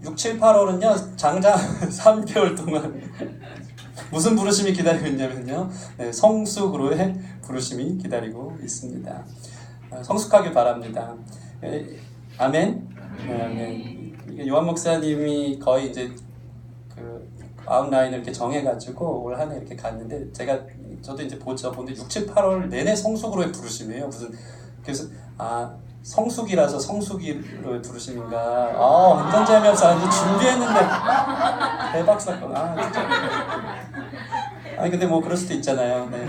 6, 7, 8월은요 장장 3개월 동안 무슨 부르심이 기다리고 있냐면요, 네, 성숙으로의 부르심이 기다리고 있습니다. 성숙하길 바랍니다. 아멘. 네, 아멘. 요한 목사님이 거의 이제 그 아웃라인을 이렇게 정해가지고 올 한 해 이렇게 갔는데, 저도 이제 보는데 6, 7, 8월 내내 성숙으로의 부르심이에요. 무슨 그래서 성숙이라서 성숙이로의 부르심인가? 완전 재미없어. 이제 준비했는데 대박 사건. 진짜. 근데 뭐 그럴 수도 있잖아요. 네.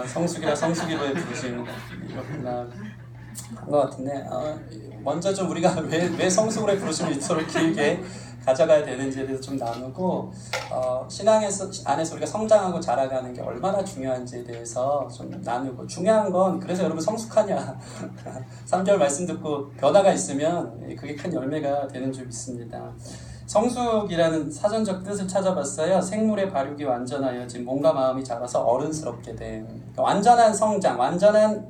성숙이라 성숙이로의 부르심 이렇구나 한 것 같은데, 먼저 좀 우리가 왜 성숙으로의 부르심을 서로 길게 가져가야 되는지에 대해서 좀 나누고, 신앙 안에서 우리가 성장하고 자라가는 게 얼마나 중요한지에 대해서 좀 나누고, 중요한 건 그래서 여러분 성숙하냐 3개월 말씀 듣고 변화가 있으면 그게 큰 열매가 되는 줄 믿습니다. 성숙이라는 사전적 뜻을 찾아봤어요. 생물의 발육이 완전하여진, 몸과 마음이 자라서 어른스럽게 된, 완전한 성장, 완전한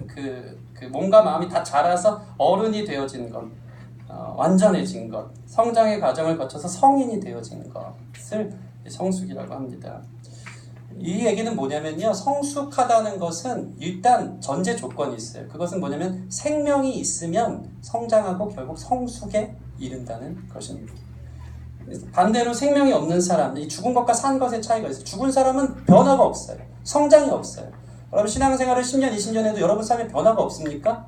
그 몸과 마음이 다 자라서 어른이 되어진 것, 완전해진 것, 성장의 과정을 거쳐서 성인이 되어진 것을 성숙이라고 합니다. 이 얘기는 뭐냐면요, 성숙하다는 것은 일단 전제 조건이 있어요. 그것은 뭐냐면 생명이 있으면 성장하고 결국 성숙에 이른다는 것입니다. 반대로 생명이 없는 사람, 이 죽은 것과 산 것의 차이가 있어요. 죽은 사람은 변화가 없어요. 성장이 없어요. 여러분 신앙생활을 10년, 20년 해도 여러분 삶에 변화가 없습니까?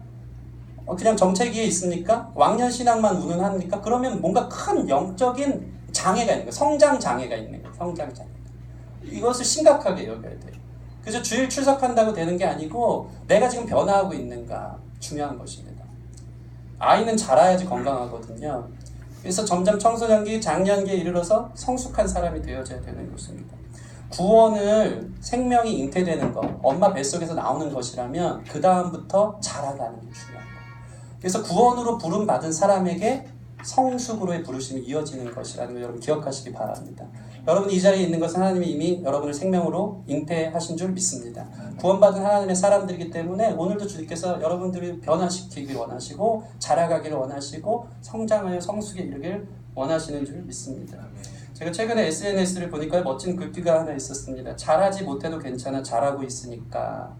그냥 정체기에 있습니까? 왕년 신앙만 운운합니까? 그러면 뭔가 큰 영적인 장애가 있는 거예요. 성장 장애가 있는 거예요. 성장 장애. 이것을 심각하게 여겨야 돼요. 그래서 주일 출석한다고 되는 게 아니고 내가 지금 변화하고 있는가 중요한 것입니다. 아이는 자라야지 건강하거든요. 그래서 점점 청소년기, 장년기에 이르러서 성숙한 사람이 되어져야 되는 것입니다. 구원을 생명이 잉태되는 것, 엄마 뱃속에서 나오는 것이라면 그 다음부터 자라가는 게 중요합니다. 그래서 구원으로 부름받은 사람에게 성숙으로의 부르심이 이어지는 것이라는 걸 여러분 기억하시기 바랍니다. 여러분 이 자리에 있는 것은 하나님이 이미 여러분을 생명으로 잉태하신 줄 믿습니다. 구원받은 하나님의 사람들이기 때문에 오늘도 주님께서 여러분들을 변화시키길 원하시고 자라가기를 원하시고 성장하여 성숙에 이르길 원하시는 줄 믿습니다. 제가 최근에 SNS를 보니까 멋진 글귀가 하나 있었습니다. 잘하지 못해도 괜찮아, 잘하고 있으니까.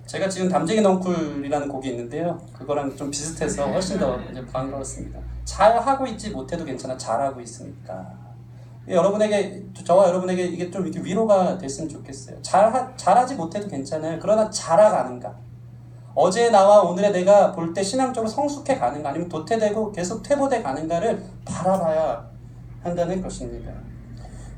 제가 지금 담쟁이 넝쿨이라는 곡이 있는데요, 그거랑 좀 비슷해서 훨씬 더 이제 반가웠습니다. 잘하고 있지 못해도 괜찮아, 잘하고 있으니까. 여러분에게, 저와 여러분에게 이게 좀 이렇게 위로가 됐으면 좋겠어요. 잘하지 못해도 괜찮아요. 그러나 자라가는가? 어제 나와 오늘의 내가 볼 때 신앙적으로 성숙해 가는가, 아니면 도태되고 계속 퇴보돼 가는가를 바라봐야 한다는 것입니다.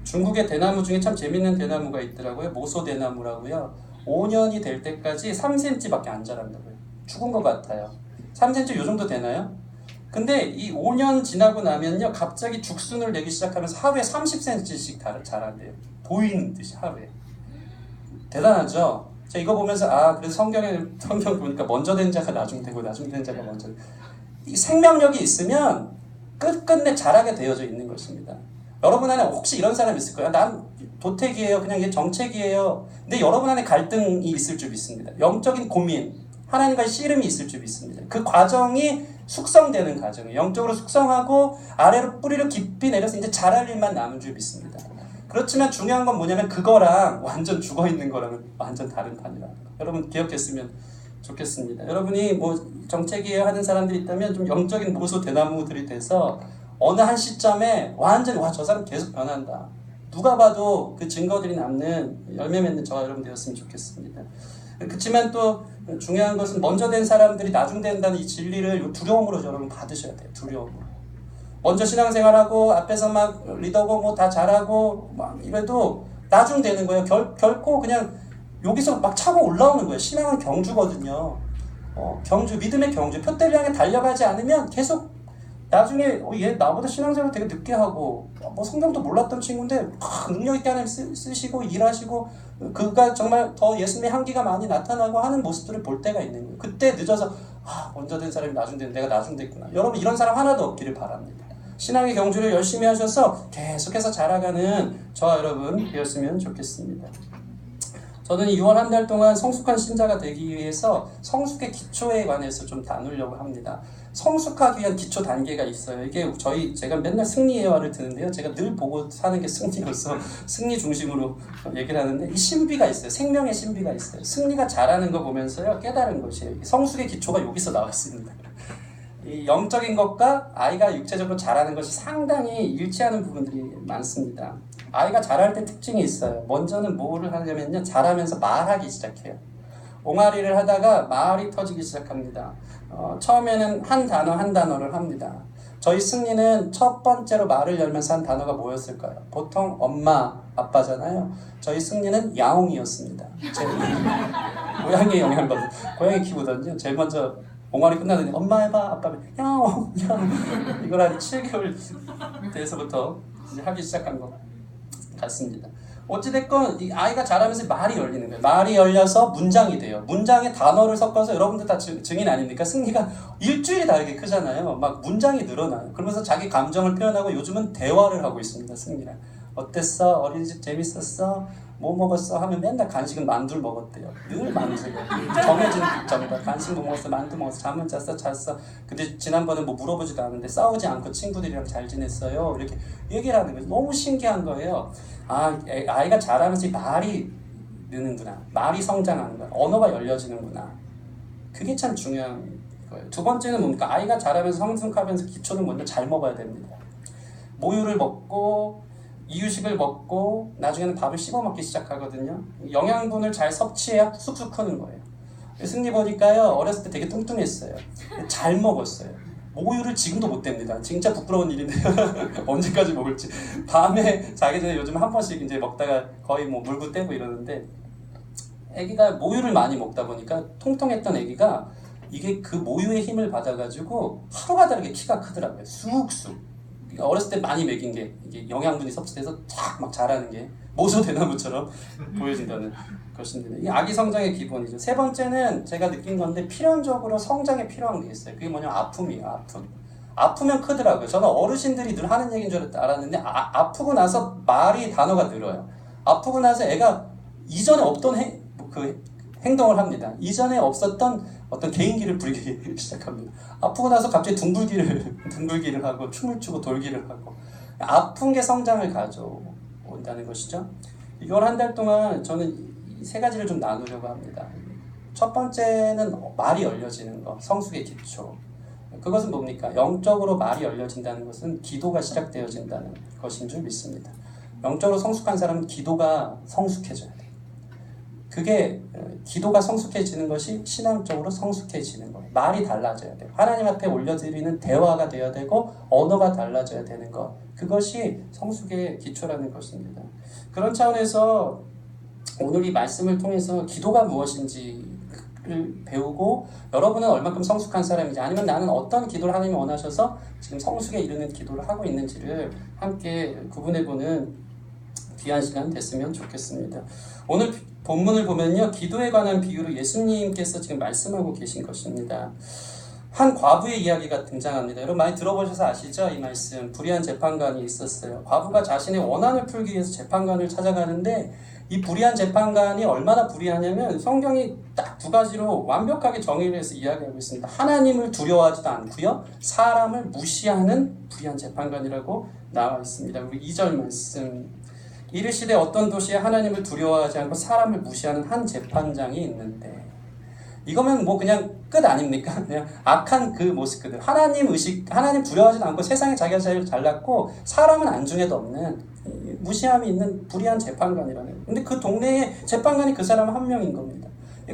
중국의 대나무 중에 참 재밌는 대나무가 있더라고요. 모소 대나무라고요. 5년이 될 때까지 3cm밖에 안 자란다고요. 죽은 것 같아요. 3cm 요 정도 되나요? 근데 이 5년 지나고 나면요, 갑자기 죽순을 내기 시작하면서 하루에 30cm씩 자란대요. 보이는 듯이 하루에. 대단하죠? 제가 이거 보면서 그래서 성경 보니까 먼저 된 자가 나중 되고 나중 된 자가 먼저. 이 생명력이 있으면 끝끝내 자라게 되어져 있는 것입니다. 여러분 안에 혹시 이런 사람 있을 거예요? 난 도태기예요. 그냥 이게 정체기예요. 근데 여러분 안에 갈등이 있을 줄 믿습니다. 영적인 고민, 하나님과의 씨름이 있을 줄 믿습니다. 그 과정이 숙성되는 과정이에요. 영적으로 숙성하고 아래로 뿌리를 깊이 내려서 이제 자랄 일만 남은 줄 믿습니다. 그렇지만 중요한 건 뭐냐면 그거랑 완전 죽어있는 거랑은 완전 다른 판이라는 거. 여러분 기억했으면 좋겠습니다. 여러분이 뭐 정체기에 하는 사람들이 있다면 좀 영적인 모소 대나무들이 돼서 어느 한 시점에 완전히 저 사람 계속 변한다. 누가 봐도 그 증거들이 남는 열매 맺는 저와 여러분 되었으면 좋겠습니다. 그렇지만 또 중요한 것은 먼저 된 사람들이 나중 된다는 이 진리를 두려움으로 여러분 받으셔야 돼요. 두려움으로. 먼저 신앙생활하고 앞에서 막 리더고 뭐 다 잘하고 막 이래도 나중 되는 거예요. 결코 그냥 여기서 막 차고 올라오는 거예요. 신앙은 경주거든요. 경주, 믿음의 경주. 표대를 향해 달려가지 않으면 계속 나중에 얘 나보다 신앙생활 되게 늦게 하고 뭐 성경도 몰랐던 친구인데 능력 있게 하나님 쓰시고 일하시고 그가 정말 더 예수님의 향기가 많이 나타나고 하는 모습들을 볼 때가 있는 거예요. 그때 늦어서 먼저 된 사람이 나중 된 내가 나중 됐구나. 여러분 이런 사람 하나도 없기를 바랍니다. 신앙의 경주를 열심히 하셔서 계속해서 자라가는 저와 여러분 되었으면 좋겠습니다. 저는 6월 한 달 동안 성숙한 신자가 되기 위해서 성숙의 기초에 관해서 좀 나누려고 합니다. 성숙하기 위한 기초 단계가 있어요. 이게 제가 맨날 승리 예화를 드는데요. 제가 늘 보고 사는 게 승리로서 승리 중심으로 얘기를 하는데 이 신비가 있어요. 생명의 신비가 있어요. 승리가 잘하는 거 보면서요. 깨달은 것이에요. 성숙의 기초가 여기서 나왔습니다. 이 영적인 것과 아이가 육체적으로 자라는 것이 상당히 일치하는 부분들이 많습니다. 아이가 자랄 때 특징이 있어요. 먼저는 뭐를 하냐면요. 자라면서 말하기 시작해요. 옹알이를 하다가 말이 터지기 시작합니다. 처음에는 한 단어를 합니다. 저희 승리는 첫 번째로 말을 열면서 한 단어가 뭐였을까요? 보통 엄마, 아빠잖아요. 저희 승리는 야옹이었습니다. 제 고양이의 영향을 받은 고양이 키우거든요. 제일 먼저 옹알이 끝나더니 엄마 해봐, 아빠 해봐, 야옹, 야옹. 이걸 한 7개월 돼서부터 이제 하기 시작한 것 같습니다. 어찌됐건 이 아이가 자라면서 말이 열리는 거예요. 말이 열려서 문장이 돼요. 문장에 단어를 섞어서 여러분들 다 증인 아닙니까? 승리가 일주일이 다르게 크잖아요. 막 문장이 늘어나요. 그러면서 자기 감정을 표현하고 요즘은 대화를 하고 있습니다. 승리랑. 어땠어? 어린이집 재밌었어? 뭐 먹었어? 하면 맨날 간식은 만두를 먹었대요. 늘 만두예요. 정해진 정답. 간식 뭐 먹었어? 만두 먹었어? 잠은 잤어? 잤어? 근데 지난번에 뭐 물어보지도 않았는데 싸우지 않고 친구들이랑 잘 지냈어요? 이렇게 얘기를 하는 거예요. 너무 신기한 거예요. 아이가 자라면서 말이 느는구나. 말이 성장하는 거야. 언어가 열려지는구나. 그게 참 중요한 거예요. 두 번째는 뭡니까? 아이가 자라면서 성숙하면서 기초는 먼저 잘 먹어야 됩니다. 모유를 먹고 이유식을 먹고 나중에는 밥을 씹어 먹기 시작하거든요. 영양분을 잘 섭취해야 쑥쑥 크는 거예요. 승리 보니까요. 어렸을 때 되게 뚱뚱했어요. 잘 먹었어요. 모유를 지금도 못 댑니다. 진짜 부끄러운 일인데요. 언제까지 먹을지. 밤에 자기 전에 요즘 한 번씩 이제 먹다가 거의 뭐 물고 떼고 이러는데 아기가 모유를 많이 먹다 보니까 통통했던 아기가 이게 그 모유의 힘을 받아가지고 하루가 다르게 키가 크더라고요. 쑥쑥. 어렸을 때 많이 먹인 게 이게 영양분이 섭취돼서 쫙 막 자라는 게 모소 대나무처럼 보여진다는 것입니다. 이 아기 성장의 기본이죠. 세 번째는 제가 느낀 건데 필연적으로 성장에 필요한 게 있어요. 그게 뭐냐면 아픔이에요. 아픔. 아프면 크더라고요. 저는 어르신들이 늘 하는 얘기인 줄 알았는데 아프고 나서 말이 단어가 늘어요. 아프고 나서 애가 이전에 없던 행동을 합니다. 이전에 없었던 어떤 개인기를 부리기 시작합니다. 아프고 나서 갑자기 둥글기를 하고 춤을 추고 돌기를 하고 아픈 게 성장을 가져온다는 것이죠. 6월 한 달 동안 저는 이 세 가지를 좀 나누려고 합니다. 첫 번째는 말이 열려지는 것, 성숙의 기초. 그것은 뭡니까? 영적으로 말이 열려진다는 것은 기도가 시작되어진다는 것인 줄 믿습니다. 영적으로 성숙한 사람은 기도가 성숙해져야 돼요. 그게 기도가 성숙해지는 것이 신앙적으로 성숙해지는 거예요. 말이 달라져야 돼요. 하나님 앞에 올려드리는 대화가 되어야 되고 언어가 달라져야 되는 것. 그것이 성숙의 기초라는 것입니다. 그런 차원에서 오늘 이 말씀을 통해서 기도가 무엇인지를 배우고 여러분은 얼마큼 성숙한 사람인지 아니면 나는 어떤 기도를 하나님이 원하셔서 지금 성숙에 이르는 기도를 하고 있는지를 함께 구분해보는 귀한 시간 됐으면 좋겠습니다. 오늘 본문을 보면요. 기도에 관한 비유로 예수님께서 지금 말씀하고 계신 것입니다. 한 과부의 이야기가 등장합니다. 여러분 많이 들어보셔서 아시죠? 이 말씀. 불의한 재판관이 있었어요. 과부가 자신의 원한을 풀기 위해서 재판관을 찾아가는데 이 불의한 재판관이 얼마나 불의하냐면 성경이 딱 두 가지로 완벽하게 정의를 해서 이야기하고 있습니다. 하나님을 두려워하지도 않고요. 사람을 무시하는 불의한 재판관이라고 나와 있습니다. 우리 2절 말씀. 이르시되 어떤 도시에 하나님을 두려워하지 않고 사람을 무시하는 한 재판장이 있는데 이거면 뭐 그냥 끝 아닙니까? 그냥 악한 그 모습 그대로 하나님 두려워하지도 않고 세상에 자기가 제일 잘났고 사람은 안중에도 없는 무시함이 있는 불의한 재판관이라는. 근데 그 동네에 재판관이 그 사람 한 명인 겁니다.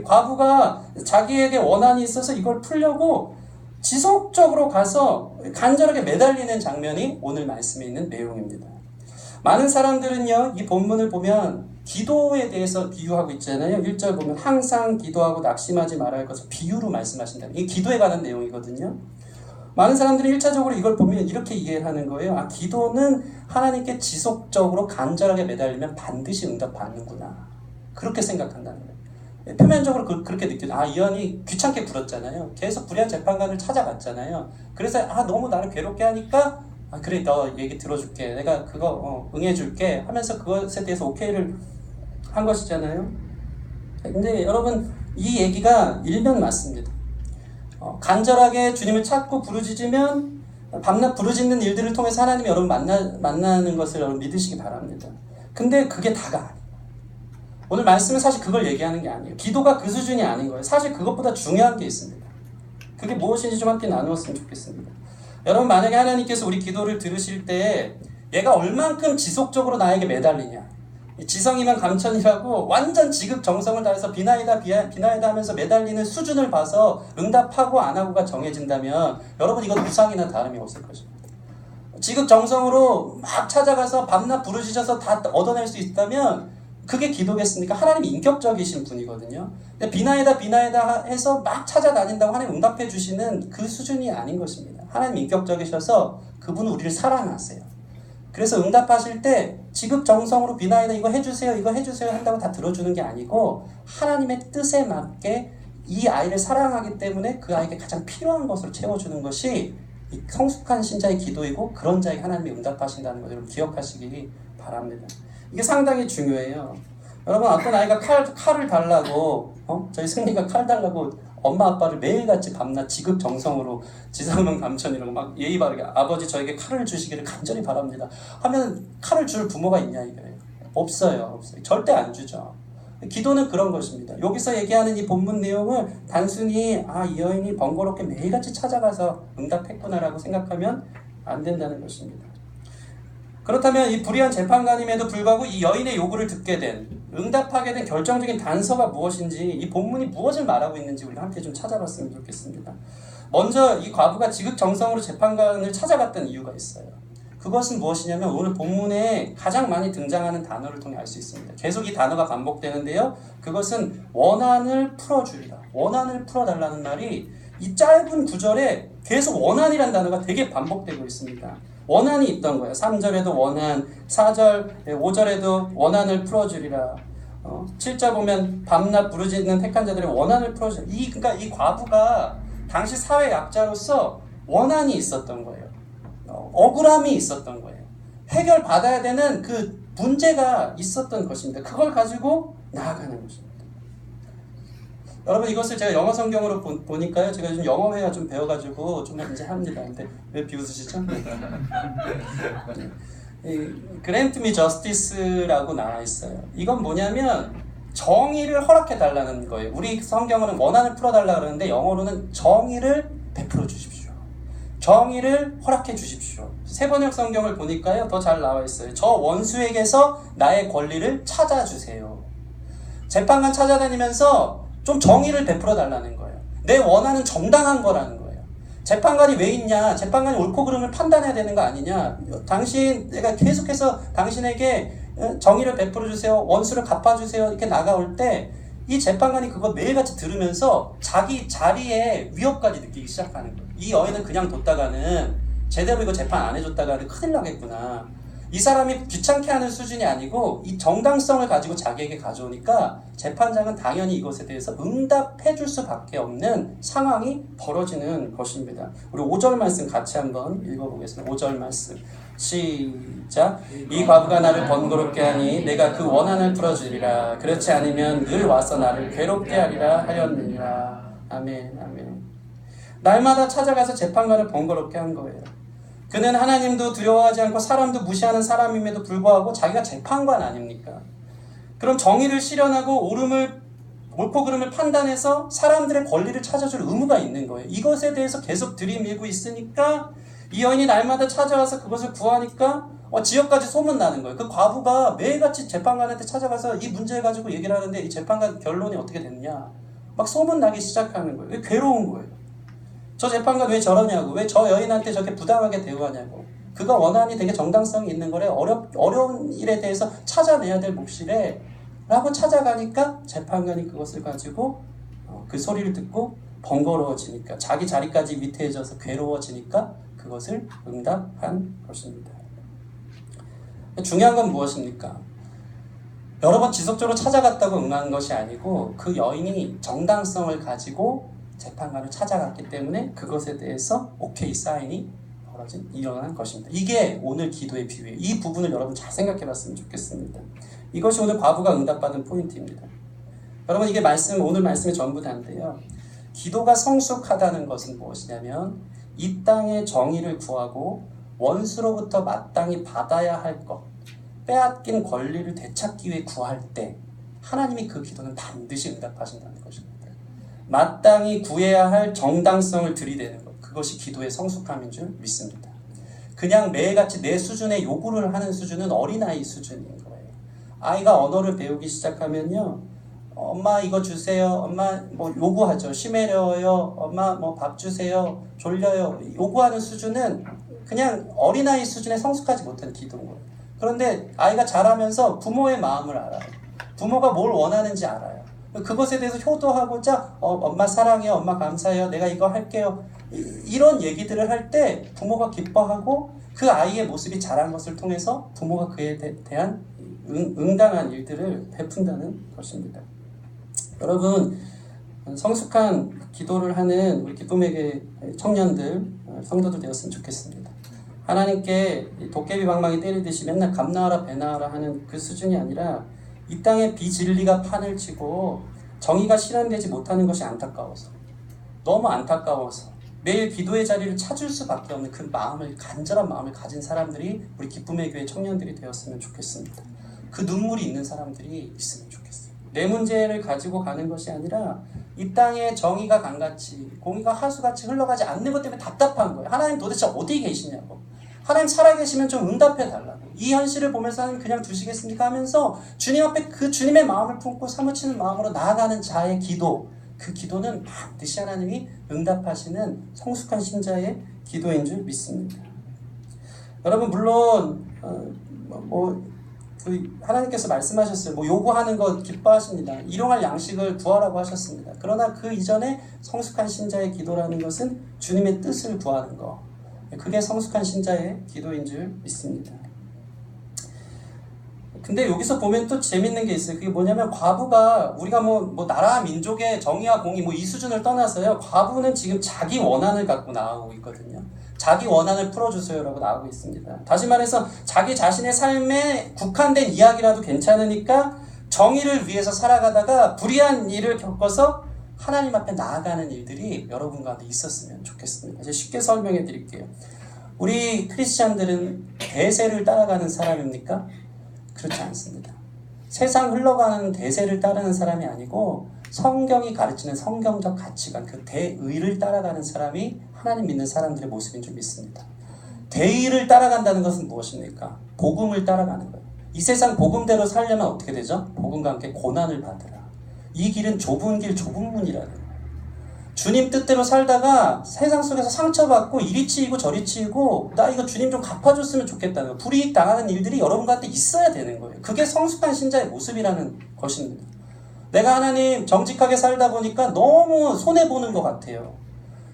과부가 자기에게 원한이 있어서 이걸 풀려고 지속적으로 가서 간절하게 매달리는 장면이 오늘 말씀에 있는 내용입니다. 많은 사람들은요, 이 본문을 보면 기도에 대해서 비유하고 있잖아요. 1절 보면 항상 기도하고 낙심하지 말아야 할 것을 비유로 말씀하신다. 이게 기도에 관한 내용이거든요. 많은 사람들이 1차적으로 이걸 보면 이렇게 이해를 하는 거예요. 기도는 하나님께 지속적으로 간절하게 매달리면 반드시 응답받는구나. 그렇게 생각한다는 거예요. 표면적으로 그렇게 느껴요. 이현이 귀찮게 굴었잖아요. 계속 불의한 재판관을 찾아갔잖아요. 그래서 너무 나를 괴롭게 하니까 그래 너 얘기 들어줄게. 내가 그거 응해줄게 하면서 그것에 대해서 오케이를 한 것이잖아요. 근데 여러분 이 얘기가 일면 맞습니다. 간절하게 주님을 찾고 부르짖으면 밤낮 부르짖는 일들을 통해서 하나님이 여러분 만나는 것을 여러분 믿으시기 바랍니다. 근데 그게 다가 아니에요. 오늘 말씀은 사실 그걸 얘기하는 게 아니에요. 기도가 그 수준이 아닌 거예요. 사실 그것보다 중요한 게 있습니다. 그게 무엇인지 좀 함께 나누었으면 좋겠습니다. 여러분 만약에 하나님께서 우리 기도를 들으실 때 얘가 얼만큼 지속적으로 나에게 매달리냐, 지성이면 감천이라고 완전 지극정성을 다해서 비나이다 하면서 매달리는 수준을 봐서 응답하고 안 하고가 정해진다면 여러분 이건 우상이나 다름이 없을 것입니다. 지극정성으로 막 찾아가서 밤낮 부르짖어서 다 얻어낼 수 있다면 그게 기도겠습니까? 하나님이 인격적이신 분이거든요. 근데 비나이다 해서 막 찾아다닌다고 하나님 응답해 주시는 그 수준이 아닌 것입니다. 하나님 인격적이셔서 그분은 우리를 사랑하세요. 그래서 응답하실 때 지극정성으로 비나이다 이거 해주세요 한다고 다 들어주는 게 아니고 하나님의 뜻에 맞게 이 아이를 사랑하기 때문에 그 아이에게 가장 필요한 것을 채워주는 것이 이 성숙한 신자의 기도이고 그런 자에게 하나님이 응답하신다는 것을 기억하시기 바랍니다. 이게 상당히 중요해요. 여러분 어떤 아이가 칼을 달라고 저희 승리가 칼 달라고 엄마 아빠를 매일같이 밤낮 지극정성으로 지상명 감천이라고 막 예의 바르게 아버지 저에게 칼을 주시기를 간절히 바랍니다 하면 칼을 줄 부모가 있냐 이거예요. 없어요. 절대 안 주죠. 기도는 그런 것입니다. 여기서 얘기하는 이 본문 내용을 단순히 이 여인이 번거롭게 매일같이 찾아가서 응답했구나라고 생각하면 안 된다는 것입니다. 그렇다면 이 불의한 재판관임에도 불구하고 이 여인의 요구를 듣게 된, 응답하게 된 결정적인 단서가 무엇인지, 이 본문이 무엇을 말하고 있는지 우리가 함께 좀 찾아봤으면 좋겠습니다. 먼저 이 과부가 지극정성으로 재판관을 찾아갔던 이유가 있어요. 그것은 무엇이냐면 오늘 본문에 가장 많이 등장하는 단어를 통해 알 수 있습니다. 계속 이 단어가 반복되는데요. 그것은 원한을 풀어주리라. 원한을 풀어달라는 말이 이 짧은 구절에 계속 원한이라는 단어가 되게 반복되고 있습니다. 원한이 있던 거예요. 3절에도 원한, 4절, 5절에도 원한을 풀어주리라. 7절 보면 밤낮 부르짖는 택한 자들의 원한을 풀어주리라. 그러니까 이 과부가 당시 사회 약자로서 원한이 있었던 거예요. 억울함이 있었던 거예요. 해결받아야 되는 그 문제가 있었던 것입니다. 그걸 가지고 나아가는 것입니다. 여러분 이것을 제가 영어 성경으로 보니까요. 제가 요즘 영어회화 좀 배워가지고 좀 이제 합니다. 근데 왜 비웃으시죠? Grant me justice라고 나와 있어요. 이건 뭐냐면 정의를 허락해 달라는 거예요. 우리 성경으로는 원한을 풀어달라 그러는데 영어로는 정의를 베풀어 주십시오. 정의를 허락해 주십시오. 세번역 성경을 보니까요. 더 잘 나와 있어요. 저 원수에게서 나의 권리를 찾아주세요. 재판관 찾아다니면서 좀 정의를 베풀어 달라는 거예요. 내 원한은 정당한 거라는 거예요. 재판관이 왜 있냐? 재판관이 옳고 그름을 판단해야 되는 거 아니냐? 내가 계속해서 당신에게 정의를 베풀어 주세요. 원수를 갚아주세요. 이렇게 나가올 때 이 재판관이 그거 매일같이 들으면서 자기 자리에 위협까지 느끼기 시작하는 거예요. 이 여인은 그냥 뒀다가는 제대로 이거 재판 안 해줬다가는 큰일 나겠구나. 이 사람이 귀찮게 하는 수준이 아니고 이 정당성을 가지고 자기에게 가져오니까 재판장은 당연히 이것에 대해서 응답해 줄 수밖에 없는 상황이 벌어지는 것입니다. 우리 5절 말씀 같이 한번 읽어보겠습니다. 5절 말씀 시작. 이 과부가 나를 번거롭게 하니 내가 그 원한을 풀어주리라. 그렇지 않으면 늘 와서 나를 괴롭게 하리라 하였느니라. 아멘. 아멘. 날마다 찾아가서 재판관을 번거롭게 한 거예요. 그는 하나님도 두려워하지 않고 사람도 무시하는 사람임에도 불구하고 자기가 재판관 아닙니까? 그럼 정의를 실현하고 옳고 그름을 판단해서 사람들의 권리를 찾아줄 의무가 있는 거예요. 이것에 대해서 계속 들이밀고 있으니까 이 여인이 날마다 찾아와서 그것을 구하니까 지역까지 소문나는 거예요. 그 과부가 매일같이 재판관한테 찾아가서 이 문제 가지고 얘기를 하는데 이 재판관 결론이 어떻게 됐냐 막 소문나기 시작하는 거예요. 괴로운 거예요. 저 재판관 왜 저러냐고, 왜 저 여인한테 저렇게 부당하게 대우하냐고. 그가 원한이 되게 정당성이 있는 거래. 어려운 일에 대해서 찾아내야 될 몫이래 라고 찾아가니까 재판관이 그것을 가지고 그 소리를 듣고 번거로워지니까, 자기 자리까지 위태해져서 괴로워지니까 그것을 응답한 것입니다. 중요한 건 무엇입니까? 여러 번 지속적으로 찾아갔다고 응한 것이 아니고 그 여인이 정당성을 가지고 재판관을 찾아갔기 때문에 그것에 대해서 오케이 사인이 일어난 것입니다. 이게 오늘 기도의 비유예요. 이 부분을 여러분 잘 생각해 봤으면 좋겠습니다. 이것이 오늘 과부가 응답받은 포인트입니다. 여러분 이게 오늘 말씀의 전부 다인데요. 기도가 성숙하다는 것은 무엇이냐면 이 땅의 정의를 구하고 원수로부터 마땅히 받아야 할 것, 빼앗긴 권리를 되찾기 위해 구할 때 하나님이 그 기도는 반드시 응답하신다는 것입니다. 마땅히 구해야 할 정당성을 들이대는 것, 그것이 기도의 성숙함인 줄 믿습니다. 그냥 매일같이 내 수준의 요구를 하는 수준은 어린아이 수준인 거예요. 아이가 언어를 배우기 시작하면요, 엄마 이거 주세요, 엄마 뭐 요구하죠. 쉬매려워요, 엄마 뭐 밥 주세요, 졸려요. 요구하는 수준은 그냥 어린아이 수준에 성숙하지 못한 기도인 거예요. 그런데 아이가 자라면서 부모의 마음을 알아요. 부모가 뭘 원하는지 알아요. 그것에 대해서 효도하고자 엄마 사랑해요, 엄마 감사해요, 내가 이거 할게요, 이런 얘기들을 할 때 부모가 기뻐하고 그 아이의 모습이 자란 것을 통해서 부모가 그에 대한 응당한 일들을 베푼다는 것입니다. 여러분, 성숙한 기도를 하는 우리 기쁨의 교회 청년들, 성도들 되었으면 좋겠습니다. 하나님께 도깨비 방망이 때리듯이 맨날 감나하라 배나하라 하는 그 수준이 아니라 이 땅에 비진리가 판을 치고 정의가 실현되지 못하는 것이 안타까워서, 너무 안타까워서 매일 기도의 자리를 찾을 수밖에 없는 그 마음을, 간절한 마음을 가진 사람들이 우리 기쁨의 교회 청년들이 되었으면 좋겠습니다. 그 눈물이 있는 사람들이 있으면 좋겠어요. 내 문제를 가지고 가는 것이 아니라 이 땅에 정의가 강같이, 공의가 하수같이 흘러가지 않는 것 때문에 답답한 거예요. 하나님 도대체 어디 계시냐고. 하나님 살아계시면 좀 응답해 달라고. 이 현실을 보면서 하나님 그냥 두시겠습니까 하면서 주님 앞에 그 주님의 마음을 품고 사무치는 마음으로 나아가는 자의 기도, 그 기도는 반드시 하나님이 응답하시는 성숙한 신자의 기도인 줄 믿습니다. 여러분, 물론 하나님께서 말씀하셨어요. 요구하는 것 기뻐하십니다. 일용할 양식을 구하라고 하셨습니다. 그러나 그 이전에 성숙한 신자의 기도라는 것은 주님의 뜻을 구하는 것, 그게 성숙한 신자의 기도인 줄 믿습니다. 근데 여기서 보면 또 재밌는 게 있어요. 그게 뭐냐면, 과부가, 우리가 나라 민족의 정의와 공의 이 수준을 떠나서요, 과부는 지금 자기 원한을 갖고 나오고 있거든요. 자기 원한을 풀어주세요라고 나오고 있습니다. 다시 말해서 자기 자신의 삶에 국한된 이야기라도 괜찮으니까 정의를 위해서 살아가다가 불의한 일을 겪어서 하나님 앞에 나아가는 일들이 여러분 가운데 있었으면 좋겠습니다. 제가 쉽게 설명해 드릴게요. 우리 크리스찬들은 대세를 따라가는 사람입니까? 그렇지 않습니다. 세상 흘러가는 대세를 따르는 사람이 아니고 성경이 가르치는 성경적 가치관, 그 대의를 따라가는 사람이 하나님 믿는 사람들의 모습인 줄 믿습니다. 대의를 따라간다는 것은 무엇입니까? 복음을 따라가는 거예요. 이 세상 복음대로 살려면 어떻게 되죠? 복음과 함께 고난을 받으라. 이 길은 좁은 길, 좁은 문이라는 거예요. 주님 뜻대로 살다가 세상 속에서 상처받고 이리 치이고 저리 치이고, 나 이거 주님 좀 갚아줬으면 좋겠다는 거예요. 불이익 당하는 일들이 여러분한테 있어야 되는 거예요. 그게 성숙한 신자의 모습이라는 것입니다. 내가 하나님 정직하게 살다 보니까 너무 손해보는 것 같아요.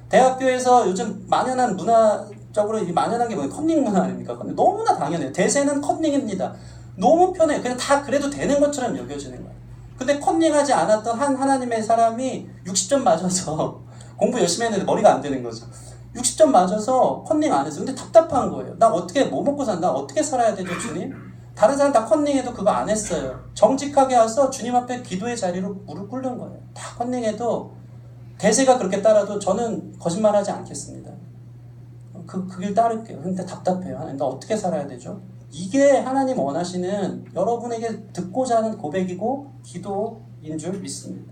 대학교에서 요즘 만연한 문화적으로 만연한 게 뭐예요? 컨닝 문화 아닙니까? 근데 너무나 당연해요. 대세는 컨닝입니다. 너무 편해요. 그냥 다 그래도 되는 것처럼 여겨지는 거예요. 근데 컨닝하지 않았던 한 하나님의 사람이 60점 맞아서 공부 열심히 했는데 머리가 안 되는 거죠. 60점 맞아서 컨닝 안 했어요. 근데 답답한 거예요. 나 어떻게, 뭐 먹고 산다? 어떻게 살아야 되죠, 주님? 다른 사람 다 컨닝해도 그거 안 했어요. 정직하게 와서 주님 앞에 기도의 자리로 무릎 꿇는 거예요. 다 컨닝해도, 대세가 그렇게 따라도 저는 거짓말하지 않겠습니다. 그 길 따를게요. 근데 답답해요. 하나님, 나 어떻게 살아야 되죠? 이게 하나님 원하시는, 여러분에게 듣고자 하는 고백이고 기도인 줄 믿습니다.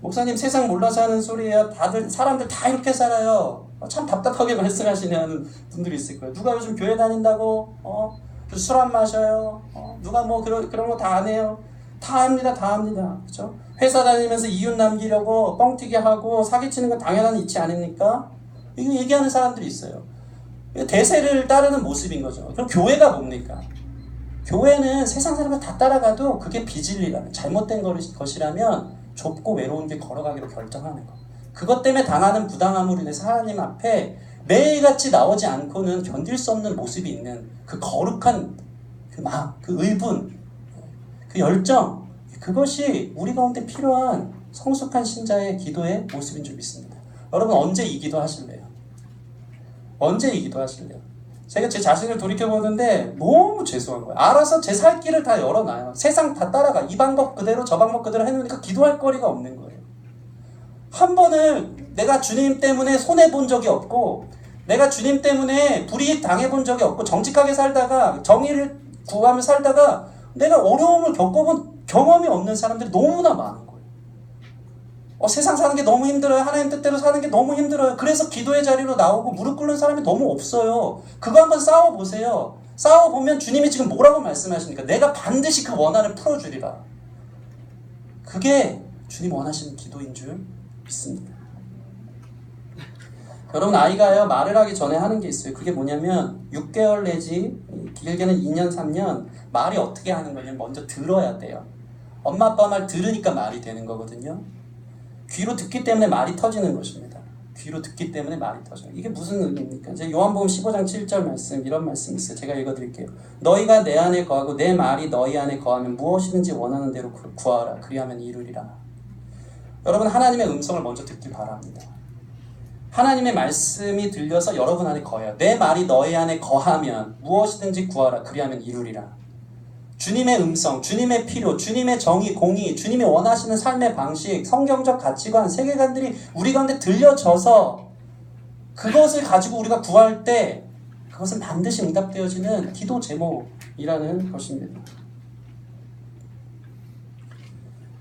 목사님, 세상 몰라서 하는 소리예요. 사람들 다 이렇게 살아요. 참 답답하게 말씀하시는 분들이 있을 거예요. 누가 요즘 교회 다닌다고? 술 안 마셔요. 누가 그런 거 다 안 해요. 다 합니다. 그렇죠? 회사 다니면서 이윤 남기려고 뻥튀기 하고 사기치는 건 당연한 이치 아닙니까? 이거 얘기하는 사람들이 있어요. 대세를 따르는 모습인 거죠. 그럼 교회가 뭡니까? 교회는 세상 사람을 다 따라가도 그게 비진리라면, 잘못된 것이라면 좁고 외로운 길 걸어가기로 결정하는 거. 그것 때문에 당하는 부당함으로 인해서 하나님 앞에 매일같이 나오지 않고는 견딜 수 없는 모습이 있는 그 거룩한 그 마음, 그 의분, 그 열정, 그것이 우리 가운데 필요한 성숙한 신자의 기도의 모습인 줄 믿습니다. 여러분, 언제 이 기도 하실래요? 언제 이 기도 하실래요? 제가 제 자신을 돌이켜보는데 너무 죄송한 거예요. 알아서 제 살 길을 다 열어놔요. 세상 다 따라가. 이 방법 그대로 저 방법 그대로 해놓으니까 기도할 거리가 없는 거예요. 한 번을 내가 주님 때문에 손해본 적이 없고, 내가 주님 때문에 불이익 당해본 적이 없고, 정직하게 살다가 정의를 구하며 살다가 내가 어려움을 겪어본 경험이 없는 사람들이 너무나 많은 거예요. 세상 사는 게 너무 힘들어요. 하나님 뜻대로 사는 게 너무 힘들어요. 그래서 기도의 자리로 나오고 무릎 꿇는 사람이 너무 없어요. 그거 한번 싸워보세요. 싸워보면 주님이 지금 뭐라고 말씀하십니까? 내가 반드시 그 원한을 풀어주리라. 그게 주님 원하시는 기도인 줄 믿습니다. 여러분, 아이가요, 말을 하기 전에 하는 게 있어요. 그게 뭐냐면 6개월 내지 길게는 2년, 3년 말이 어떻게 하는 거냐면 먼저 들어야 돼요. 엄마 아빠 말 들으니까 말이 되는 거거든요. 귀로 듣기 때문에 말이 터지는 것입니다. 귀로 듣기 때문에 말이 터져요. 이게 무슨 의미입니까? 제가 요한복음 15장 7절 말씀, 이런 말씀이 있어요. 제가 읽어드릴게요. 너희가 내 안에 거하고 내 말이 너희 안에 거하면 무엇이든지 원하는 대로 구하라. 그리하면 이루리라. 여러분, 하나님의 음성을 먼저 듣길 바랍니다. 하나님의 말씀이 들려서 여러분 안에 거해요. 내 말이 너희 안에 거하면 무엇이든지 구하라. 그리하면 이루리라. 주님의 음성, 주님의 필요, 주님의 정의, 공의, 주님이 원하시는 삶의 방식, 성경적 가치관, 세계관들이 우리 가운데 들려져서 그것을 가지고 우리가 구할 때 그것은 반드시 응답되어지는 기도 제목이라는 것입니다.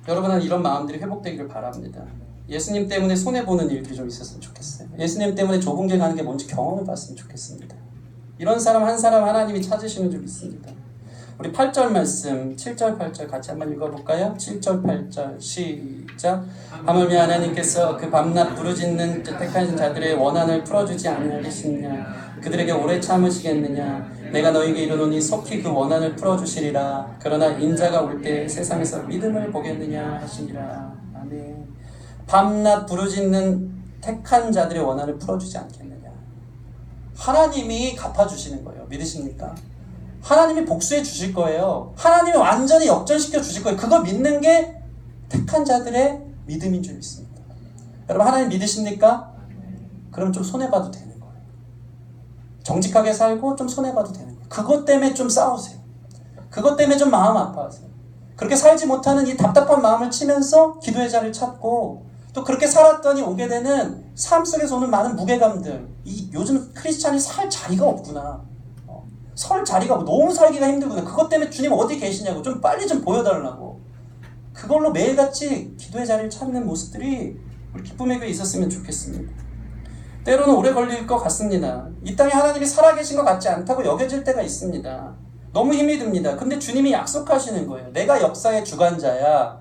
여러분은 이런 마음들이 회복되기를 바랍니다. 예수님 때문에 손해보는 일들이 좀 있었으면 좋겠어요. 예수님 때문에 좁은 길 가는 게 뭔지 경험을 봤으면 좋겠습니다. 이런 사람 한 사람 하나님이 찾으시는 줄 믿습니다. 우리 8절 말씀, 7절, 8절 같이 한번 읽어볼까요? 7절, 8절 시작. 하물며 하나님께서 그 밤낮 부르짖는 택하신 자들의 원한을 풀어주지 아니하겠느냐? 그들에게 오래 참으시겠느냐? 내가 너희에게 이르노니 속히 그 원한을 풀어주시리라. 그러나 인자가 올 때 세상에서 믿음을 보겠느냐 하시니라. 아멘. 밤낮 부르짖는 택한 자들의 원한을 풀어주지 않겠느냐? 하나님이 갚아주시는 거예요. 믿으십니까? 하나님이 복수해 주실 거예요. 하나님이 완전히 역전시켜 주실 거예요. 그거 믿는 게 택한 자들의 믿음인 줄 믿습니다. 여러분, 하나님 믿으십니까? 그럼 좀 손해봐도 되는 거예요. 정직하게 살고 좀 손해봐도 되는 거예요. 그것 때문에 좀 싸우세요. 그것 때문에 좀 마음 아파하세요. 그렇게 살지 못하는 이 답답한 마음을 치면서 기도의 자리를 찾고, 또 그렇게 살았더니 오게 되는 삶 속에서 오는 많은 무게감들, 요즘 크리스찬이 살 자리가 없구나. 설 자리가 너무 살기가 힘들구나. 그것 때문에 주님 어디 계시냐고 좀 빨리 좀 보여달라고. 그걸로 매일같이 기도의 자리를 찾는 모습들이 우리 기쁨의 교회에 있었으면 좋겠습니다. 때로는 오래 걸릴 것 같습니다. 이 땅에 하나님이 살아계신 것 같지 않다고 여겨질 때가 있습니다. 너무 힘이 듭니다. 근데 주님이 약속하시는 거예요. 내가 역사의 주관자야.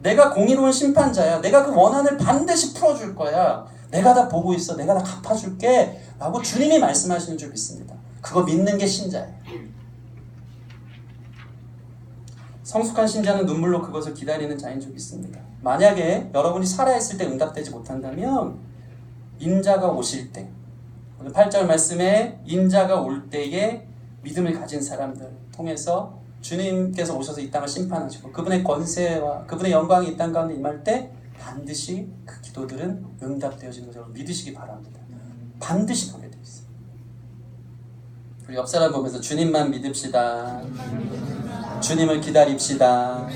내가 공의로운 심판자야. 내가 그 원한을 반드시 풀어줄 거야. 내가 다 보고 있어. 내가 다 갚아줄게. 라고 주님이 말씀하시는 줄 믿습니다. 그거 믿는 게 신자예요. 성숙한 신자는 눈물로 그것을 기다리는 자인 줄 믿습니다. 만약에 여러분이 살아있을 때 응답되지 못한다면 인자가 오실 때, 오늘 8절 말씀에 인자가 올 때에 믿음을 가진 사람들 통해서 주님께서 오셔서 이 땅을 심판하시고 그분의 권세와 그분의 영광이 이 땅 가운데 임할 때 반드시 그 기도들은 응답되어지는 것을 믿으시기 바랍니다. 반드시 보게 되어 있어요. 우리 옆 사람 보면서 주님만 믿읍시다. 주님을 기다립시다.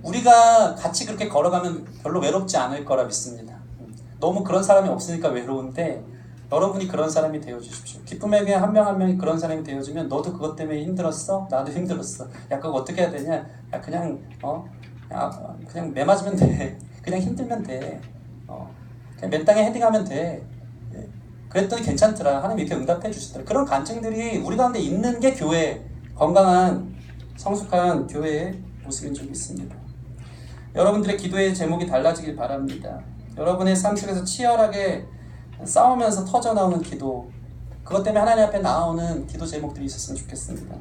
우리가 같이 그렇게 걸어가면 별로 외롭지 않을 거라 믿습니다. 너무 그런 사람이 없으니까 외로운데 여러분이 그런 사람이 되어주십시오. 기쁨의 교회 한 명 한 명이 그런 사람이 되어주면 너도 그것 때문에 힘들었어? 나도 힘들었어. 야, 그거 어떻게 해야 되냐? 야, 그냥 매 맞으면 돼. 그냥 힘들면 돼. 그냥 맨 땅에 헤딩하면 돼. 그랬더니 괜찮더라. 하나님 이렇게 응답해 주시더라. 그런 간증들이 우리 가운데 있는 게 교회, 건강한 성숙한 교회의 모습인 줄 믿습니다. 여러분들의 기도의 제목이 달라지길 바랍니다. 여러분의 삶 속에서 치열하게 싸우면서 터져나오는 기도, 그것 때문에 하나님 앞에 나오는 기도 제목들이 있었으면 좋겠습니다.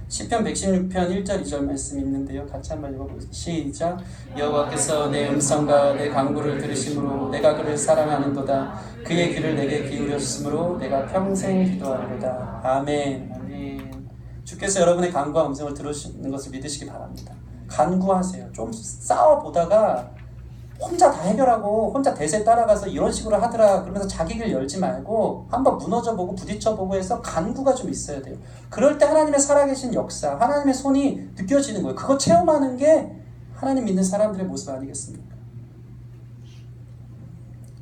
시편 116편 1절 2절 말씀이 있는데요. 같이 한번 읽어보세요. 시작. 여호와께서 내 음성과 내 간구를 들으심으로 내가 그를 사랑하는도다. 그의 귀를 내게 기울였으므로 내가 평생 기도하리로다. 아멘. 아멘. 주께서 여러분의 간구와 음성을 들으시는 것을 믿으시기 바랍니다. 간구하세요. 좀 싸워보다가 혼자 다 해결하고 혼자 대세 따라가서 이런 식으로 하더라 그러면서 자기 길 열지 말고 한번 무너져보고 부딪혀보고 해서 간구가 좀 있어야 돼요. 그럴 때 하나님의 살아계신 역사, 하나님의 손이 느껴지는 거예요. 그거 체험하는 게 하나님 믿는 사람들의 모습 아니겠습니까?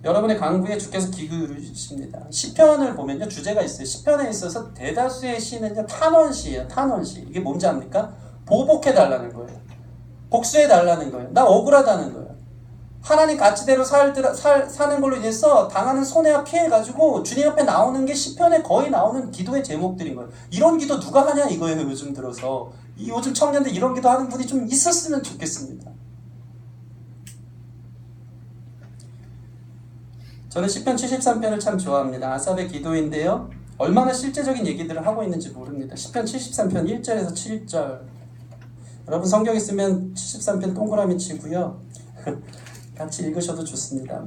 여러분의 간구에 주께서 기울이십니다. 시편을 보면요, 주제가 있어요. 시편에 있어서 대다수의 시는요, 탄원시예요. 탄원시. 이게 뭔지 압니까? 보복해달라는 거예요. 복수해달라는 거예요. 나 억울하다는 거예요. 하나님 가치대로 사는 걸로 인해서 당하는 손해와 피해가지고 주님 앞에 나오는 게 시편에 거의 나오는 기도의 제목들인 거예요. 이런 기도 누가 하냐 이거예요. 요즘 들어서. 요즘 청년들 이런 기도 하는 분이 좀 있었으면 좋겠습니다. 저는 시편 73편을 참 좋아합니다. 아삽의 기도인데요. 얼마나 실제적인 얘기들을 하고 있는지 모릅니다. 시편 73편 1절에서 7절. 여러분 성경 있으면 73편 동그라미 치고요. 같이 읽으셔도 좋습니다.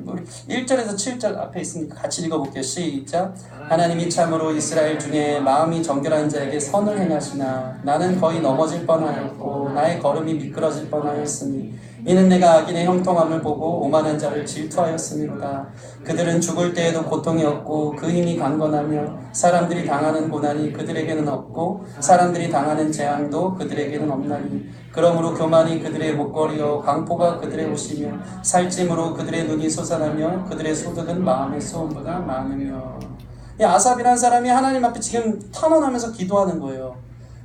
1절에서 7절 앞에 있으니까 같이 읽어볼게요. 시작. 하나님이 참으로 이스라엘 중에 마음이 정결한 자에게 선을 행하시나 나는 거의 넘어질 뻔하였고 나의 걸음이 미끄러질 뻔하였으니 이는 내가 악인의 형통함을 보고 오만한 자를 질투하였음이로다. 그들은 죽을 때에도 고통이 없고 그 힘이 강건하며 사람들이 당하는 고난이 그들에게는 없고 사람들이 당하는 재앙도 그들에게는 없나니 그러므로 교만이 그들의 목걸이요 강포가 그들의 옷이며 살찜으로 그들의 눈이 솟아나며 그들의 소득은 마음의 소원보다 많으며. 이 아삽이라는 사람이 하나님 앞에 지금 탄원하면서 기도하는 거예요.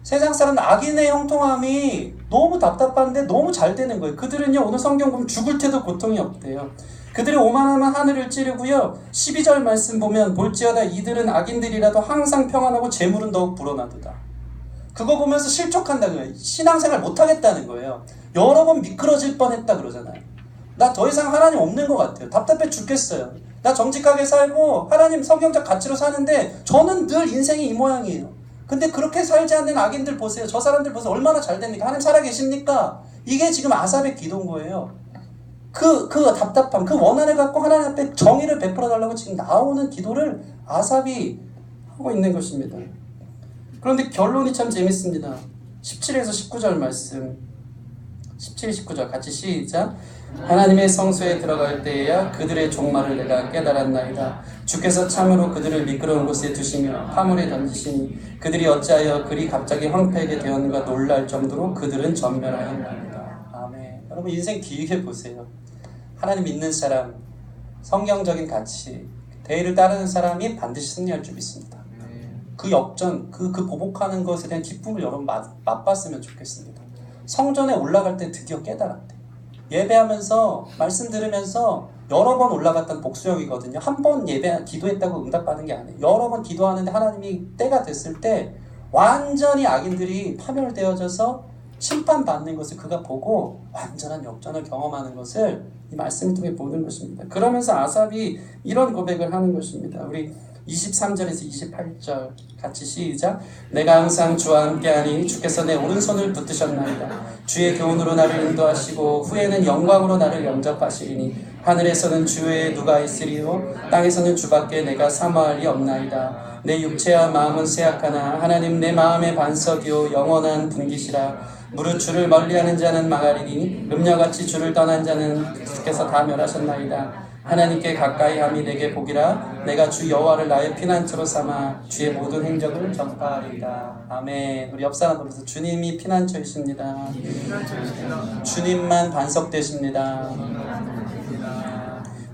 세상 사람은 악인의 형통함이 너무 답답한데 너무 잘 되는 거예요. 그들은요, 오늘 성경 보면 죽을 때도 고통이 없대요. 그들이 오만하면 하늘을 찌르고요. 12절 말씀 보면 볼지어다 이들은 악인들이라도 항상 평안하고 재물은 더욱 불어나도다. 그거 보면서 실족한다는 거예요. 신앙생활 못하겠다는 거예요. 여러 번 미끄러질 뻔했다 그러잖아요. 나 더 이상 하나님 없는 것 같아요. 답답해 죽겠어요. 나 정직하게 살고 하나님 성경적 가치로 사는데 저는 늘 인생이 이 모양이에요. 근데 그렇게 살지 않는 악인들 보세요. 저 사람들 보세요. 얼마나 잘 됩니까? 하나님 살아계십니까? 이게 지금 아삽의 기도인 거예요. 그 답답함, 그 원한을 갖고 하나님 앞에 정의를 베풀어 달라고 지금 나오는 기도를 아삽이 하고 있는 것입니다. 그런데 결론이 참 재밌습니다. 17에서 19절 말씀. 17, 19절 같이 시작. 하나님의 성소에 들어갈 때에야 그들의 종말을 내가 깨달았나이다. 주께서 참으로 그들을 미끄러운 곳에 두시며 파물에 던지시니 그들이 어찌하여 그리 갑자기 황폐하게 되었는가 놀랄 정도로 그들은 전멸하였나이다. 아멘. 여러분 인생 길게 보세요. 하나님 믿는 사람, 성경적인 가치, 대의를 따르는 사람이 반드시 승리할 줄 믿습니다. 그 역전, 그 보복하는 것에 대한 기쁨을 여러분 맛봤으면 좋겠습니다. 성전에 올라갈 때 드디어 깨달았대. 예배하면서 말씀 들으면서 여러 번 올라갔던 복수형이거든요. 한 번 기도했다고 응답받은 게 아니에요. 여러 번 기도하는데 하나님이 때가 됐을 때 완전히 악인들이 파멸되어져서 심판받는 것을 그가 보고 완전한 역전을 경험하는 것을 이 말씀을 통해 보는 것입니다. 그러면서 아삽이 이런 고백을 하는 것입니다. 우리 23절에서 28절 같이 시작. 내가 항상 주와 함께하니 주께서 내 오른손을 붙드셨나이다. 주의 교훈으로 나를 인도하시고 후에는 영광으로 나를 영접하시리니 하늘에서는 주 외에 누가 있으리요 땅에서는 주밖에 내가 사모할 리 없나이다. 내 육체와 마음은 쇠약하나 하나님 내 마음의 반석이요 영원한 분기시라. 무릇 주를 멀리하는 자는 망하리니 음녀같이 주를 떠난 자는 주께서 다 멸하셨나이다. 하나님께 가까이 함이 내게 복이라. 내가 주 여호와를 나의 피난처로 삼아 주의 모든 행적을 전파하리이다. 아멘. 우리 옆 사람 보면서 주님이 피난처이십니다. 주님만 반석되십니다.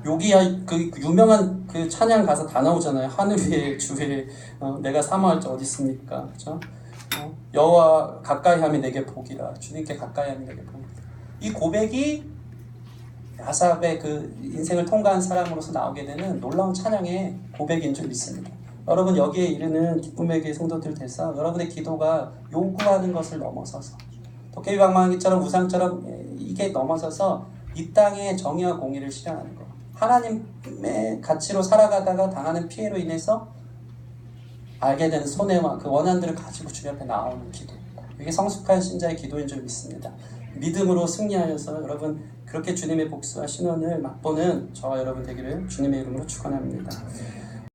여기 그 유명한 그 찬양 가사 다 나오잖아요. 하늘 위에 주 위에 내가 사모할 자 어디 있습니까? 그렇죠? 여호와 가까이 함이 내게 복이라. 주님께 가까이 함이 내게 복이라. 이 고백이 아삽의 그 인생을 통과한 사람으로서 나오게 되는 놀라운 찬양의 고백인 줄 믿습니다. 여러분 여기에 이르는 기쁨의 교회 성도들 돼서 여러분의 기도가 요구하는 것을 넘어서서 도깨비방망이처럼 우상처럼 이게 넘어서서 이 땅의 정의와 공의를 실현하는 것, 하나님의 가치로 살아가다가 당하는 피해로 인해서 알게 되는 손해와 그 원한들을 가지고 주님 앞에 나오는 기도, 이게 성숙한 신자의 기도인 줄 믿습니다. 믿음으로 승리하여서 여러분 그렇게 주님의 복수와 신원을 맛보는 저와 여러분 되기를 주님의 이름으로 축원합니다.